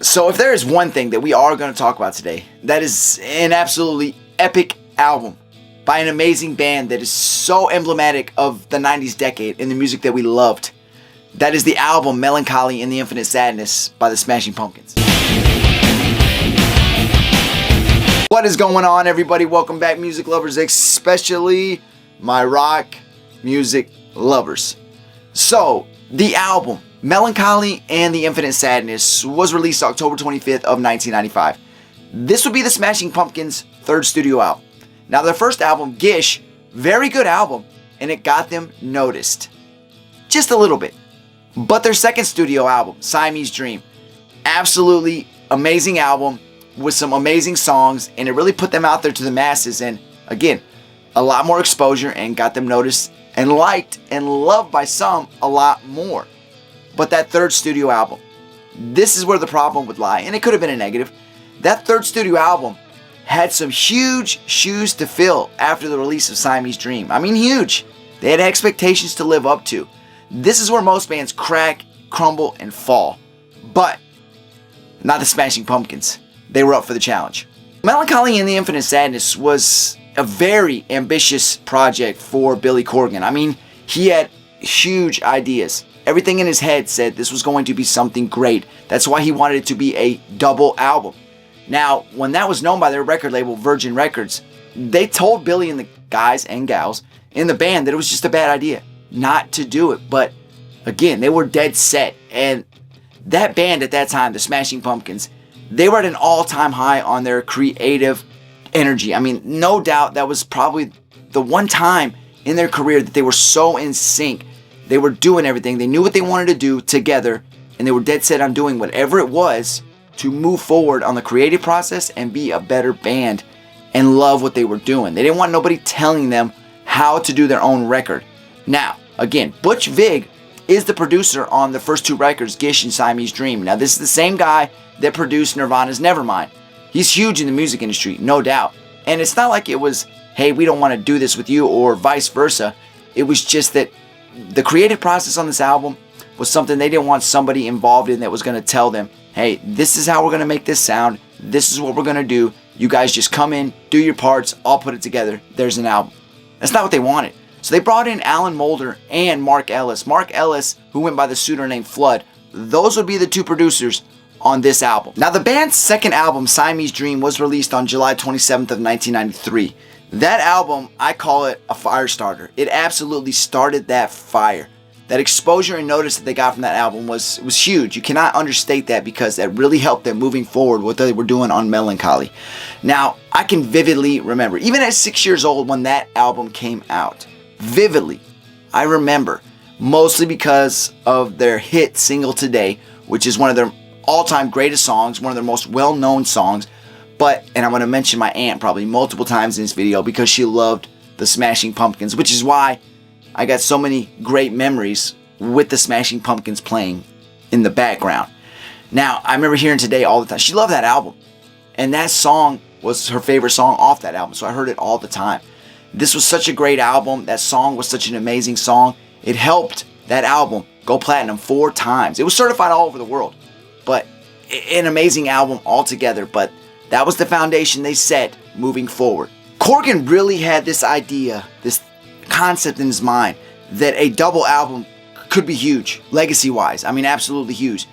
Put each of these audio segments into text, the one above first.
So if there is one thing that we are going to talk about today, that is an absolutely epic album by an amazing band that is so emblematic of the 90s decade and the music that we loved. That is the album Melon Collie and the Infinite Sadness by the Smashing Pumpkins. What is going on, everybody? Welcome back, music lovers, especially my rock music lovers. So, the album Melon Collie and the Infinite Sadness was released October 25th of 1995. This would be the Smashing Pumpkins' third studio album. Now, their first album, Gish, very good album, and it got them noticed. Just a little bit. But their second studio album, Siamese Dream, absolutely amazing album with some amazing songs, and it really put them out there to the masses, and again, a lot more exposure and got them noticed and liked and loved by some a lot more. But that third studio album, this is where the problem would lie, and it could have been a negative. That third studio album had some huge shoes to fill after the release of Siamese Dream. I mean, huge. They had expectations to live up to. This is where most bands crack, crumble, and fall. But not the Smashing Pumpkins. They were up for the challenge. Melon Collie and the Infinite Sadness was a very ambitious project for Billy Corgan. I mean, he had huge ideas. Everything in his head said this was going to be something great. That's why he wanted it to be a double album. Now, when that was known by their record label, Virgin Records, they told Billy and the guys and gals in the band that it was just a bad idea not to do it. But again, they were dead set. And that band at that time, the Smashing Pumpkins, they were at an all-time high on their creative energy. I mean, no doubt that was probably the one time in their career that they were so in sync. They were doing everything. They knew what they wanted to do together, and they were dead set on doing whatever it was to move forward on the creative process and be a better band and love what they were doing. They didn't want nobody telling them how to do their own record. Now, again, Butch Vig is the producer on the first two records, Gish and Siamese Dream. Now, this is the same guy that produced Nirvana's Nevermind. He's huge in the music industry, no doubt. And it's not like it was, hey, we don't want to do this with you, or vice versa. It was just that the creative process on this album was something they didn't want somebody involved in that was going to tell them, hey, this is how we're going to make this sound. This is what we're going to do. You guys just come in, do your parts, I'll put it together. There's an album. That's not what they wanted. So they brought in Alan Moulder and Mark Ellis. Mark Ellis, who went by the pseudonym Flood. Those would be the two producers on this album. Now, the band's second album, Siamese Dream, was released on July 27th of 1993. That album, I call it a fire starter. It absolutely started that fire. That exposure and notice that they got from that album was huge. You cannot understate that, because that really helped them moving forward what they were doing on Melon Collie. Now, I can vividly remember, even at 6 years old when that album came out, vividly, I remember, mostly because of their hit single Today, which is one of their all-time greatest songs, one of their most well-known songs. But, and I'm going to mention my aunt probably multiple times in this video because she loved the Smashing Pumpkins, which is why I got so many great memories with the Smashing Pumpkins playing in the background. Now, I remember hearing Today all the time. She loved that album. And that song was her favorite song off that album, so I heard it all the time. This was such a great album. That song was such an amazing song. It helped that album go platinum 4 times. It was certified all over the world. But an amazing album altogether. But that was the foundation they set moving forward. Corgan really had this idea, this concept in his mind, that a double album could be huge, legacy-wise. I mean, absolutely huge.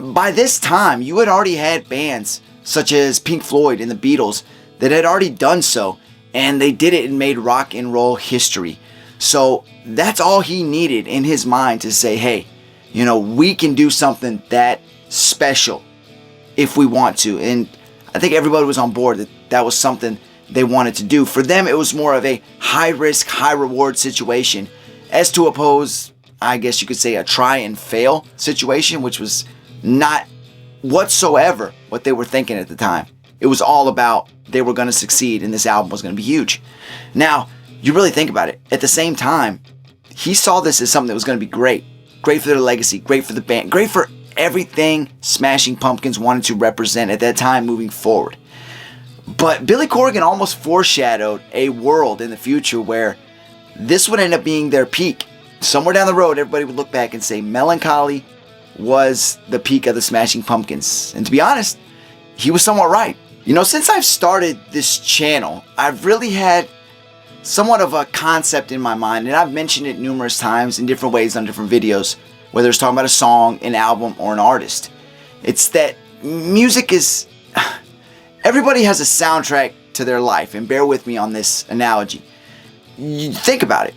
By this time, you had already had bands such as Pink Floyd and the Beatles that had already done so, and they did it and made rock and roll history. So that's all he needed in his mind to say, hey, you know, we can do something that special if we want to. And I think everybody was on board that that was something they wanted to do. For them, it was more of a high-risk, high-reward situation, as to oppose, I guess you could say, a try-and-fail situation, which was not whatsoever what they were thinking at the time. It was all about they were going to succeed and this album was going to be huge. Now, you really think about it. At the same time, he saw this as something that was going to be great. Great for their legacy, great for the band, great for everything Smashing Pumpkins wanted to represent at that time moving forward. But Billy Corgan almost foreshadowed a world in the future where this would end up being their peak. Somewhere down the road, everybody would look back and say Melon Collie was the peak of the Smashing Pumpkins. And to be honest, he was somewhat right. You know, since I've started this channel, I've really had somewhat of a concept in my mind, and I've mentioned it numerous times in different ways on different videos, whether it's talking about a song, an album, or an artist. It's that music is... Everybody has a soundtrack to their life, and bear with me on this analogy. You think about it.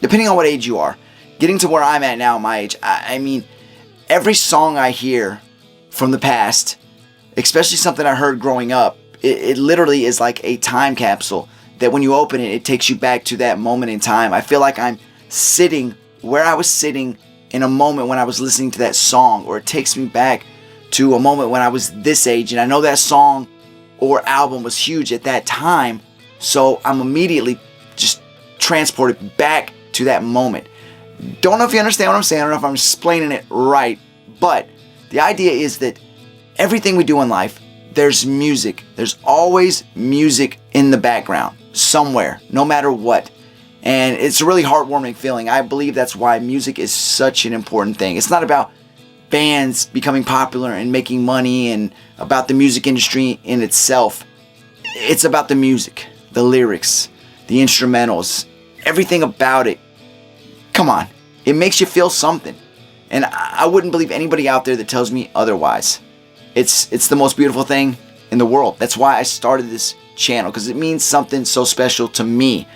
Depending on what age you are, getting to where I'm at now, my age, I mean, every song I hear from the past, especially something I heard growing up, it literally is like a time capsule that when you open it, it takes you back to that moment in time. I feel like I'm sitting where I was sitting in a moment when I was listening to that song, or it takes me back to a moment when I was this age, and I know that song or album was huge at that time, so I'm immediately just transported back to that moment. Don't know if you understand what I'm saying. I don't know if I'm explaining it right, but the idea is that everything we do in life, there's music. There's always music in the background somewhere, no matter what. And it's a really heartwarming feeling. I believe that's why music is such an important thing. It's not about bands becoming popular and making money and about the music industry in itself. It's about the music, the lyrics, the instrumentals, everything about it. Come on, it makes you feel something. And I wouldn't believe anybody out there that tells me otherwise. It's the most beautiful thing in the world. That's why I started this channel, because it means something so special to me.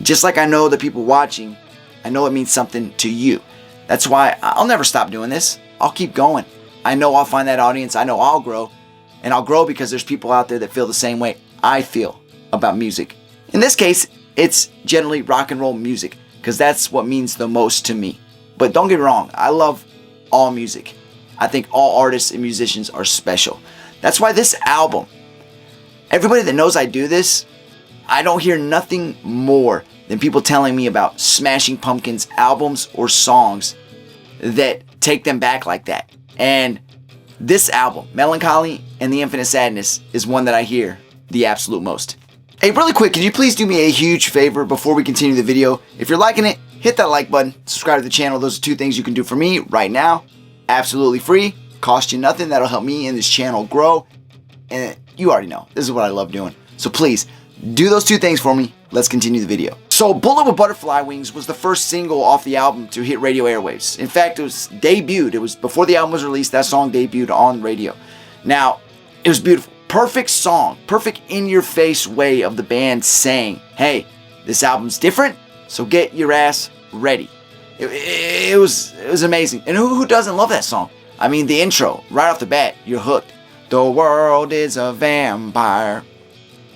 Just like I know the people watching, I know it means something to you. That's why I'll never stop doing this. I'll keep going. I know I'll find that audience. I know I'll grow. And I'll grow because there's people out there that feel the same way I feel about music. In this case, it's generally rock and roll music, because that's what means the most to me. But don't get me wrong, I love all music. I think all artists and musicians are special. That's why this album, everybody that knows I do this, I don't hear nothing more than people telling me about Smashing Pumpkins albums or songs that take them back like that. And this album, Melon Collie and the Infinite Sadness, is one that I hear the absolute most. Hey, really quick, could you please do me a huge favor before we continue the video? If you're liking it, hit that like button, subscribe to the channel. Those are two things you can do for me right now. Absolutely free, cost you nothing. That'll help me and this channel grow. And you already know, this is what I love doing. So please, do those two things for me. Let's continue the video. So Bullet with Butterfly Wings was the first single off the album to hit radio airwaves. In fact, it was debuted. It was before the album was released, that song debuted on radio. Now, it was beautiful. Perfect song. Perfect in-your-face way of the band saying, hey, this album's different, so get your ass ready. It was amazing. And who doesn't love that song? I mean, the intro, right off the bat, you're hooked. The world is a vampire.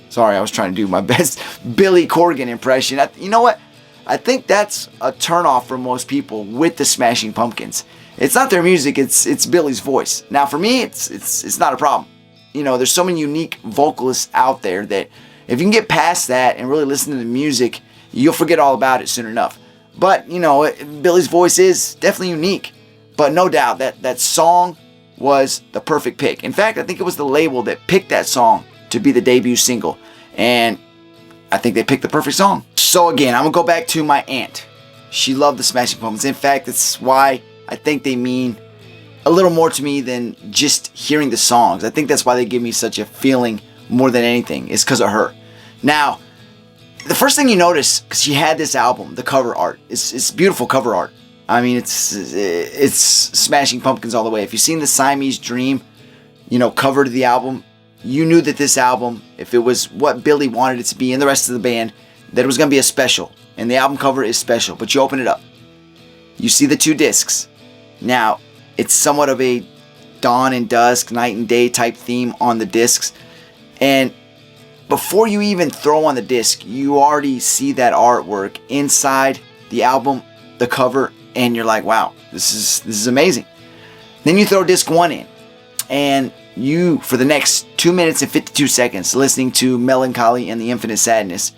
Sorry, I was trying to do my best Billy Corgan impression. You know what? I think that's a turnoff for most people with the Smashing Pumpkins. It's not their music, it's Billy's voice. Now for me, it's not a problem. You know, there's so many unique vocalists out there that if you can get past that and really listen to the music, you'll forget all about it soon enough. But, you know, Billy's voice is definitely unique. But no doubt that song was the perfect pick. In fact, I think it was the label that picked that song to be the debut single. And I think they picked the perfect song. So again, I'm going to go back to my aunt. She loved the Smashing Pumpkins. In fact, that's why I think they mean a little more to me than just hearing the songs. I think that's why they give me such a feeling more than anything. It's because of her. Now, the first thing you notice, because she had this album, the cover art, it's beautiful cover art. I mean, it's Smashing Pumpkins all the way. If you've seen the Siamese Dream, you know, cover to the album, you knew that this album, if it was what Billy wanted it to be and the rest of the band, that it was going to be a special. And the album cover is special. But you open it up. You see the two discs. Now, it's somewhat of a dawn and dusk, night and day type theme on the discs. And before you even throw on the disc, you already see that artwork inside the album, the cover, and you're like, wow, this is amazing. Then you throw disc 1 in, and you, for the next 2 minutes and 52 seconds, listening to Melon Collie and the Infinite Sadness,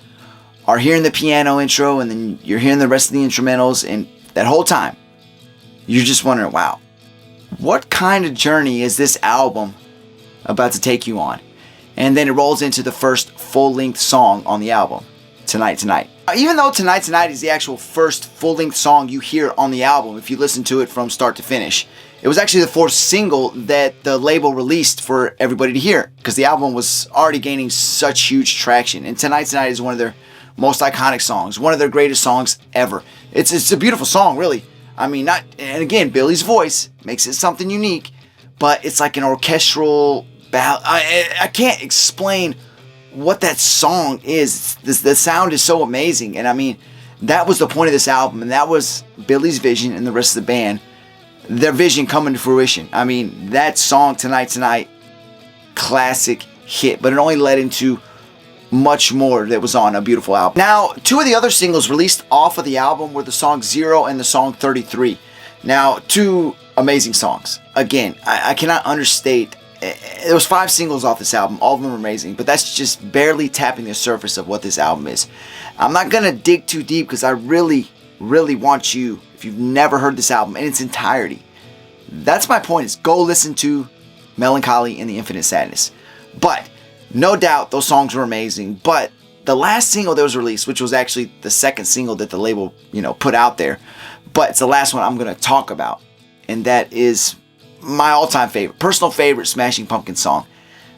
are hearing the piano intro, and then you're hearing the rest of the instrumentals, and that whole time, you're just wondering, wow, what kind of journey is this album about to take you on? And then it rolls into the first full-length song on the album. Tonight Tonight. Even though Tonight Tonight is the actual first full-length song you hear on the album, if you listen to it from start to finish, it was actually the fourth single that the label released for everybody to hear, because the album was already gaining such huge traction. And Tonight Tonight is one of their most iconic songs, one of their greatest songs ever. It's a beautiful song, really. I mean, and again, Billy's voice makes it something unique, but it's like an orchestral ballad. I can't explain what that song is. The sound is so amazing, and I mean, that was the point of this album, and that was Billy's vision and the rest of the band, their vision coming to fruition. I mean, that song, Tonight Tonight, classic hit, but it only led into much more that was on a beautiful album. Now, two of the other singles released off of the album were the song Zero and the song 33. Now, two amazing songs. Again, I cannot understate. There was 5 singles off this album. All of them are amazing, but that's just barely tapping the surface of what this album is. I'm not going to dig too deep because I really, really want you, if you've never heard this album in its entirety, that's my point, is go listen to Melon Collie and the Infinite Sadness. But no doubt those songs were amazing, but the last single that was released, which was actually the second single that the label, put out there, but it's the last one I'm going to talk about, and that is my all-time favorite, personal favorite Smashing Pumpkins song.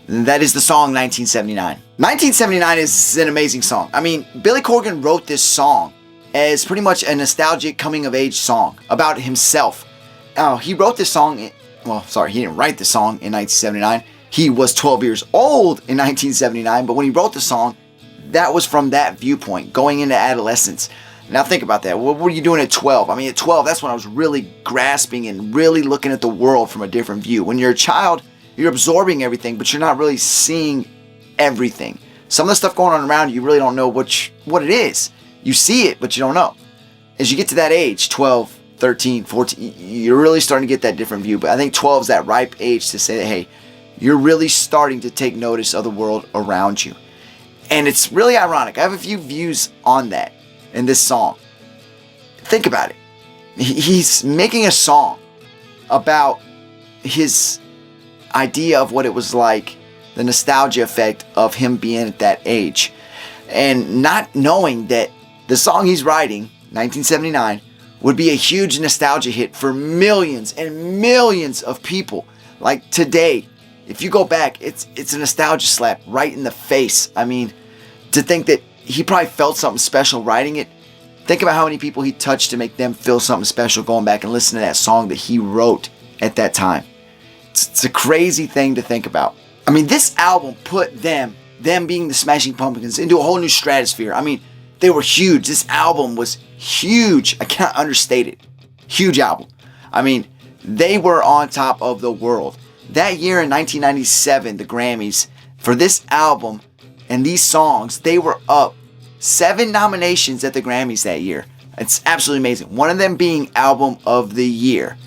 That is the song 1979. 1979 is an amazing song. I mean, Billy Corgan wrote this song as pretty much a nostalgic coming-of-age song about himself. He wrote this song, he didn't write the song in 1979. He was 12 years old in 1979, but when he wrote the song, that was from that viewpoint, going into adolescence. Now think about that. What were you doing at 12? I mean, at 12, that's when I was really grasping and really looking at the world from a different view. When you're a child, you're absorbing everything, but you're not really seeing everything. Some of the stuff going on around you really don't know what it is. You see it, but you don't know. As you get to that age, 12, 13, 14, you're really starting to get that different view. But I think 12 is that ripe age to say that, hey, you're really starting to take notice of the world around you. And it's really ironic. I have a few views on that in this song. Think about it. He's making a song about his idea of what it was like, the nostalgia effect of him being at that age, and not knowing that the song he's writing, 1979, would be a huge nostalgia hit for millions and millions of people. Like today, if you go back, it's a nostalgia slap right in the face. I mean, to think that he probably felt something special writing it. Think about how many people he touched to make them feel something special going back and listening to that song that he wrote at that time. It's a crazy thing to think about. I mean, this album put them being the Smashing Pumpkins, into a whole new stratosphere. I mean, they were huge. This album was huge. I can't understate it. Huge album. I mean, they were on top of the world. That year in 1997, the Grammys, for this album and these songs, they were up 7 nominations at the Grammys that year. It's absolutely amazing. One of them being Album of the Year.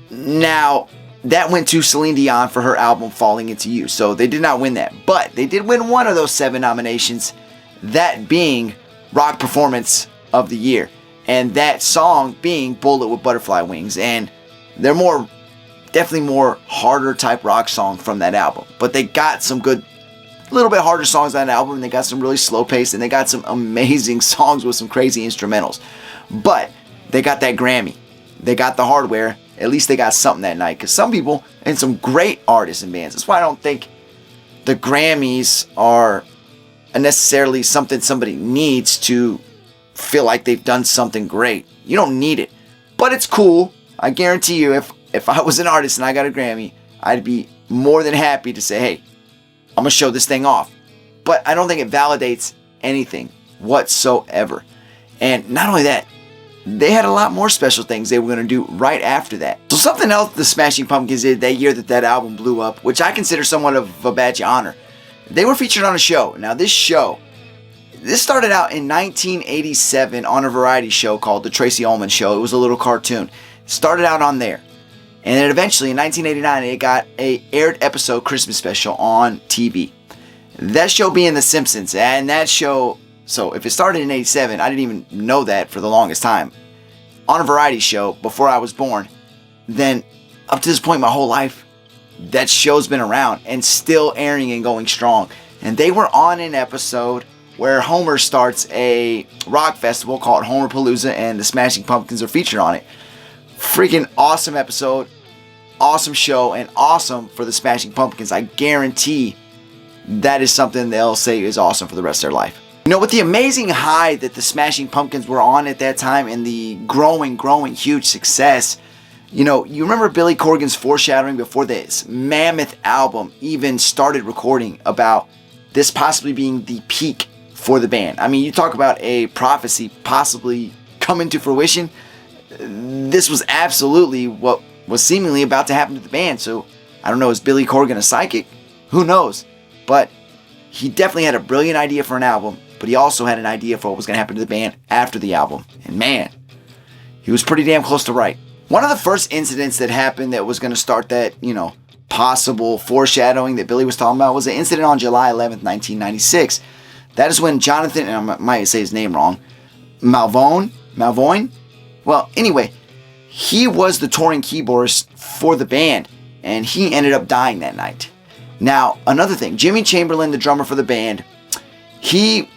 Now, that went to Celine Dion for her album Falling Into You. So they did not win that. But they did win one of those 7 nominations, that being Rock Performance of the Year. And that song being Bullet with Butterfly Wings. And they're definitely more harder type rock song from that album. But they got some good, little bit harder songs on that album. And they got some really slow pace. And they got some amazing songs with some crazy instrumentals. But they got that Grammy. They got the hardware. At least they got something that night. Because some people, and some great artists and bands. That's why I don't think the Grammys are necessarily something somebody needs to feel like they've done something great. You don't need it. But it's cool. I guarantee you, if I was an artist and I got a Grammy, I'd be more than happy to say, hey, I'm going to show this thing off. But I don't think it validates anything whatsoever. And not only that, they had a lot more special things they were going to do right after that. So something else the Smashing Pumpkins did that year that album blew up, which I consider somewhat of a badge of honor. They were featured on a show. Now this started out in 1987 on a variety show called The Tracy Ullman Show. It was a little cartoon. It started out on there. And then eventually in 1989 it got a aired episode Christmas special on TV. That show being The Simpsons. And that show, so if it started in 87, I didn't even know that for the longest time. On a variety show before I was born. Then up to this point my whole life, that show's been around and still airing and going strong. And they were on an episode where Homer starts a rock festival called Homerpalooza, and the Smashing Pumpkins are featured on it. Freaking awesome episode, awesome show, and awesome for the Smashing Pumpkins. I guarantee that is something they'll say is awesome for the rest of their life. You know, with the amazing high that the Smashing Pumpkins were on at that time and the growing huge success, you know, you remember Billy Corgan's foreshadowing before this mammoth album even started recording about this possibly being the peak for the band. I mean, you talk about a prophecy possibly coming to fruition. This was absolutely what was seemingly about to happen to the band. So, I don't know, is Billy Corgan a psychic? Who knows? But he definitely had a brilliant idea for an album, but he also had an idea for what was going to happen to the band after the album. And man, he was pretty damn close to right. One of the first incidents that happened that was going to start that, you know, possible foreshadowing that Billy was talking about was an incident on July 11th, 1996. That is when Jonathan, and I might say his name wrong, Malvoin? Well, anyway, he was the touring keyboardist for the band, and he ended up dying that night. Now, another thing, Jimmy Chamberlin, the drummer for the band, he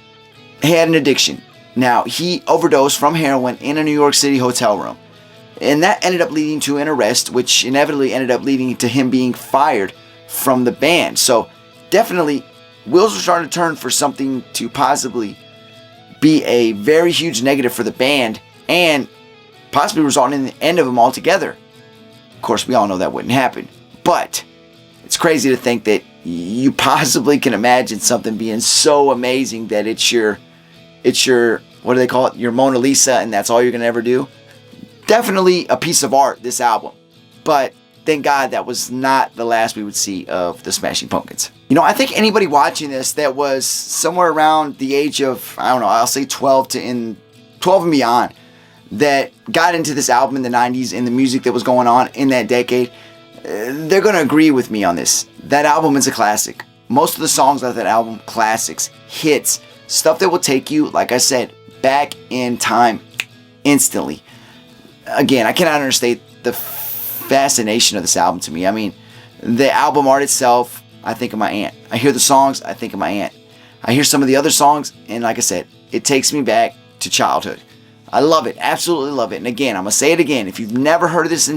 had an addiction. Now, he overdosed from heroin in a New York City hotel room. And that ended up leading to an arrest, which inevitably ended up leading to him being fired from the band. So, definitely, wheels were starting to turn for something to possibly be a very huge negative for the band and possibly resulting in the end of them altogether. Of course, we all know that wouldn't happen. But it's crazy to think that you possibly can imagine something being so amazing that it's your, what do they call it? Your Mona Lisa, and that's all you're going to ever do. Definitely a piece of art, this album. But thank God that was not the last we would see of the Smashing Pumpkins. You know, I think anybody watching this that was somewhere around the age of, I don't know, I'll say 12 and beyond, that got into this album in the 90s and the music that was going on in that decade, they're going to agree with me on this. That album is a classic. Most of the songs of that album, classics, hits, stuff that will take you, like I said, back in time instantly. Again, I cannot understate the fascination of this album to me. I mean, the album art itself, I think of my aunt. I hear the songs, I think of my aunt. I hear some of the other songs, and like I said, it takes me back to childhood. I love it, absolutely love it. And again, I'm going to say it again. If you've never heard of this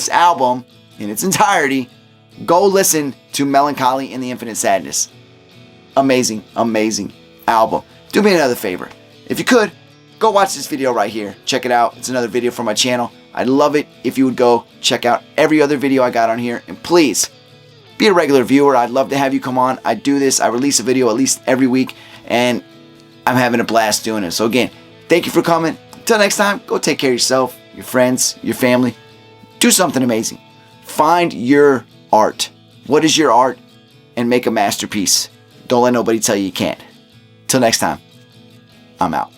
album in its entirety, go listen to Melon Collie and the Infinite Sadness. Amazing, amazing album. Do me another favor. If you could, go watch this video right here. Check it out. It's another video from my channel. I'd love it if you would go check out every other video I got on here. And please, be a regular viewer. I'd love to have you come on. I do this. I release a video at least every week. And I'm having a blast doing it. So again, thank you for coming. Until next time, go take care of yourself, your friends, your family. Do something amazing. Find your art. What is your art? And make a masterpiece. Don't let nobody tell you you can't. Till next time, I'm out.